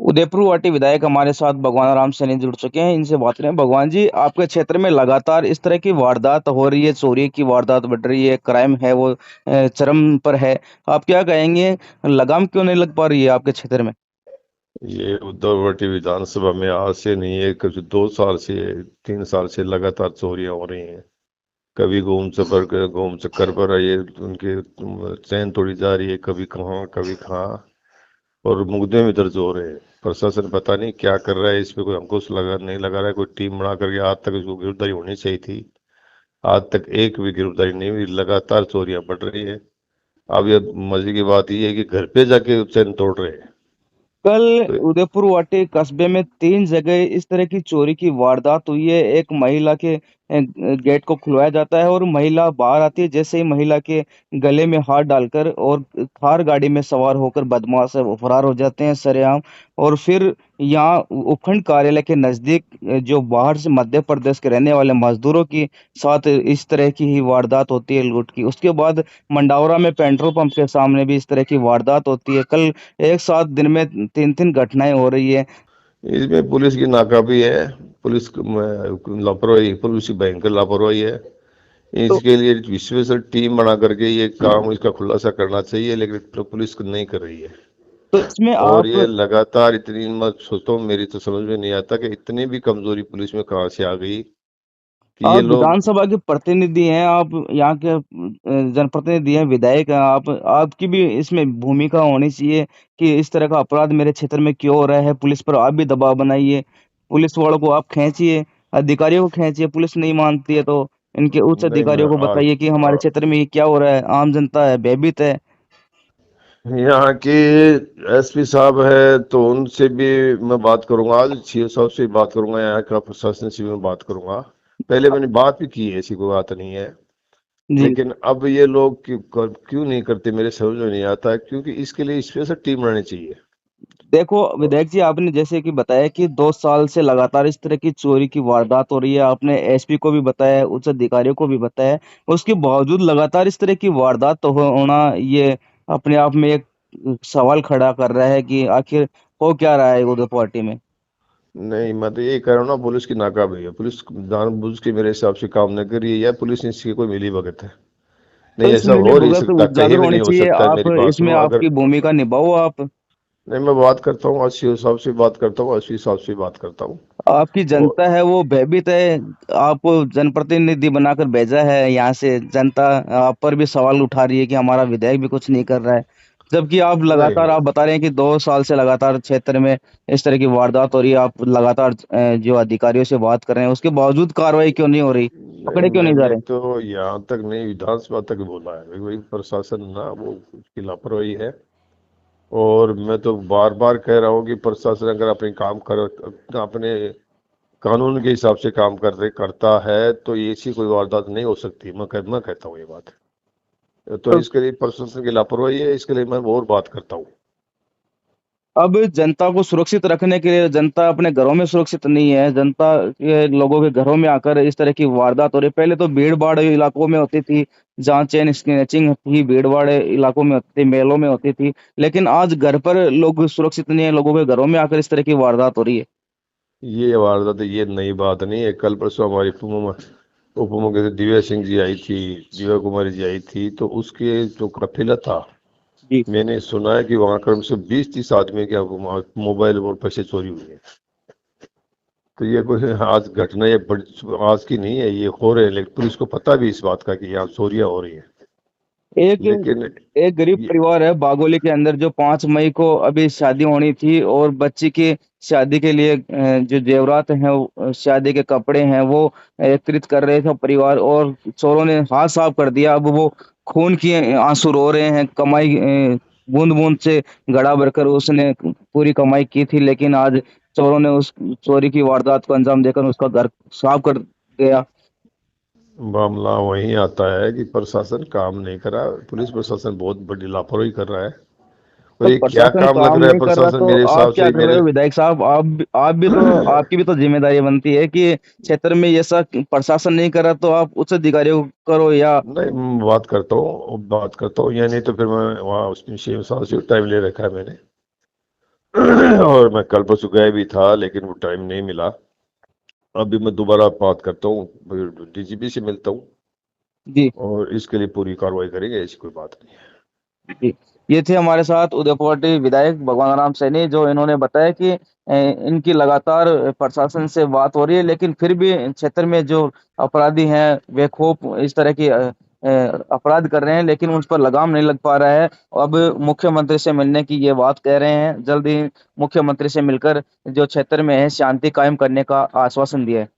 उदयपुर वाटी विधायक हमारे साथ भगवान राम सैनी जुड़ चुके हैं। इनसे बात करें। भगवान जी, आपके क्षेत्र में लगातार इस तरह की वारदात हो रही है, चोरी की वारदात बढ़ रही है, क्राइम है वो चरम पर है। आप क्या कहेंगे, लगाम क्यों नहीं लग पा रही है आपके क्षेत्र में? ये उद्धववाटी विधानसभा में आज से नहीं है, कुछ 2 साल से 3 साल से लगातार चोरियां हो रही हैं। कभी घूम चक्कर पर ये उनके चैन तोड़ी जा रही है, कभी कहाँ, और मुकदमे भी दर्ज हो रहे हैं। प्रशासन पता नहीं क्या कर रहा है, इस पे कोई अंकुश लगा नहीं लगा रहा है। कोई टीम बना करके आज तक इसको गिरफ्तारी होनी चाहिए थी, आज तक एक भी गिरफ्तारी नहीं हुई। लगातार चोरियां बढ़ रही है। अब ये मजे की बात ये है कि घर पे जाके चैन तोड़ रहे हैं। कल तो उदयपुर वाटे कस्बे में 3 जगह इस तरह की चोरी की वारदात हुई है। एक महिला के गेट को खुलवाया जाता है और महिला बाहर आती है। जैसे ही महिला के गले में हाथ डालकर और थार गाड़ी में सवार होकर बदमाश है वो फरार हो जाते हैं सरेआम। और फिर यहाँ उपखंड कार्यालय के नजदीक जो बाहर से मध्य प्रदेश के रहने वाले मजदूरों की साथ इस तरह की ही वारदात होती है लूट की। उसके बाद मंडावरा में पेट्रोल पंप के सामने भी इस तरह की वारदात होती है। कल एक साथ दिन में 3-3 घटनाएं हो रही है। इसमें पुलिस की नाकाबी है, लापरवाही, पुलिस की भयंकर लापरवाही है। तो इसके लिए विशेष टीम बना करके ये काम इसका खुलासा करना चाहिए, लेकिन पुलिस नहीं कर रही है। तो इसमें और आप ये लगातार इतनी, मत सोचो, मेरी तो समझ में नहीं आता कि इतनी भी कमजोरी पुलिस में कहाँ से आ गई कि ये आप लोग। विधानसभा के प्रतिनिधि हैं, आप यहाँ के जनप्रतिनिधि हैं, विधायक हैं। आप आपकी भी इसमें भूमिका होनी चाहिए कि इस तरह का अपराध मेरे क्षेत्र में क्यों हो रहा है। पुलिस पर आप भी दबाव बनाइए, पुलिस वालों को आप खींचिए, अधिकारियों को खींचिए। पुलिस नहीं मानती है तो इनके उच्च नहीं, अधिकारियों मैं को आज बताइए कि हमारे क्षेत्र में ये क्या हो रहा है। आम जनता है, भयभीत है। यहाँ के एसपी साहब है तो उनसे भी मैं बात करूंगा, आज सीओ साहब से भी बात करूंगा, यहाँ का प्रशासन से भी मैं बात करूंगा। पहले मैंने बात भी की है, ऐसी कोई बात नहीं है। जी, लेकिन अब ये लोग क्यों नहीं करते, मेरे समझ में नहीं आता है। क्योंकि इसके लिए स्पेशल टीम बनानी चाहिए। देखो विधायक जी, आपने जैसे कि बताया कि 2 साल से लगातार इस तरह की चोरी की वारदात हो रही है। आपने एसपी को भी बताया, उच्च अधिकारियों को भी बताया। उसके बावजूद लगातार इस तरह की वारदात तो होना, ये अपने आप में एक सवाल खड़ा कर रहा है कि आखिर हो क्या रहा है उधर पार्टी में। नहीं, मैं तो यही कह रहा हूँ ना, पुलिस की नाकाबी है। पुलिस जानबूझ के मेरे हिसाब से काम न कर रही है, या पुलिस इसकी कोई मिली भगत है। तो नहीं, इस ऐसा मिली हो नहीं भगत सकता, कहीं उजागर भी होनी नहीं हो चाहिए। सकता है। आप मेरी बात इसमें सुनो, अगर। आपकी भूमिका निभाओ आप। नहीं, मैं बात करता हूँ, एसपी साहब से बात करता हूँ, एसपी साहब से बात करता हूँ। आपकी और जनता है वो भयभीत है। आपको जनप्रतिनिधि बनाकर भेजा है यहाँ से। जनता आप पर भी सवाल उठा रही है कि हमारा विधायक भी कुछ नहीं कर रहा है। जबकि आप नहीं, लगातार नहीं, आप बता रहे हैं कि 2 साल से लगातार क्षेत्र में इस तरह की वारदात हो रही है। आप लगातार जो अधिकारियों से बात कर रहे हैं, उसके बावजूद कार्रवाई क्यों नहीं हो रही? नहीं, पकड़े क्यों नहीं जा मैंने रहे? तो यहाँ तक नहीं, विधानसभा तक बोला है। वही प्रशासन ना, वो उसकी लापरवाही है। और मैं तो बार बार कह रहा हूँ कि प्रशासन अगर अपने काम कर, अपने कानून के हिसाब से काम करता है, तो ऐसी कोई वारदात नहीं हो सकती। मैं कहता हूँ ये बात। तो इसके लिए प्रशासन की लापरवाही है, इसके लिए मैं और बात करता हूँ। अब जनता को सुरक्षित रखने के लिए, जनता अपने घरों में सुरक्षित नहीं है। जनता के लोगों के घरों में आकर इस तरह की वारदात हो रही है। पहले तो भीड़ भाड़ इलाकों में होती थी, जहाँ चेन स्नैचिंग थी, भीड़ भाड़ इलाकों में होती थी, मेलों में होती थी। लेकिन आज घर पर लोग सुरक्षित नहीं है, लोगों के घरों में आकर इस तरह की वारदात हो रही है। ये वारदात, ये नई बात नहीं है। कल परसों हमारी उप मुख्यमंत्री दिव्या सिंह जी आई थी, दिव्या कुमारी जी आई थी, तो उसके जो काफिला था, जी। मैंने सुना है कि वहां कम से 20-30 आदमी के मोबाइल और पैसे चोरी हुए हैं। तो ये कोई आज घटना, ये बड़ी आज की नहीं है, ये हो रहे हैं। लेकिन पुलिस को पता भी इस बात का कि यहाँ चोरियां हो रही है। एक लेकिन एक गरीब ये परिवार है बागोली के अंदर, जो 5 मई को अभी शादी होनी थी और बच्ची की शादी के लिए जो जेवरात हैं, शादी के कपड़े हैं, वो एकत्रित कर रहे थे परिवार, और चोरों ने हाथ साफ कर दिया। अब वो खून की आंसू रो रहे हैं। कमाई बूंद बूंद से घड़ा भरकर उसने पूरी कमाई की थी, लेकिन आज चोरों ने उस चोरी की वारदात को अंजाम देकर उसका घर साफ कर गया। मामला वहीं आता है कि प्रशासन काम नहीं करा। पुलिस प्रशासन बहुत बड़ी लापरवाही कर रहा है। और तो ये क्या प्रशासन काम लग काम रहा है नहीं कर रहा प्रशासन, तो मेरे आप हिसाब क्या से कर रहे मेरे। हो विधायक साहब? आप भी तो, आपकी भी तो जिम्मेदारी बनती है कि क्षेत्र में ये सब प्रशासन नहीं कर रहा तो आप उच्च अधिकारियों को करो। या नहीं, मैं बात करता हूँ, या नहीं तो फिर मैं वहाँ उसमें शेम साहब से टाइम ले रखा है मैंने। और मैं कल परसों गया भी था, लेकिन वो टाइम नहीं मिला। अभी मैं दोबारा बात करता हूँ, डीजीपी से मिलता हूँ, जी। और इसके लिए पूरी कार्रवाई करेंगे, ऐसी कोई बात नहीं है। जी, ये थे हमारे साथ उदयपुर विधायक भगवान राम सैनी, जो इन्होंने बताया कि इनकी लगातार प्रशासन से बात हो रही है, लेकिन फिर भी क्षेत्र में जो अपराधी हैं वे खूब इस तरह की अपराध कर रहे हैं, लेकिन उन पर लगाम नहीं लग पा रहा है। अब मुख्यमंत्री से मिलने की ये बात कह रहे हैं, जल्द ही मुख्यमंत्री से मिलकर जो क्षेत्र में है शांति कायम करने का आश्वासन दिया है।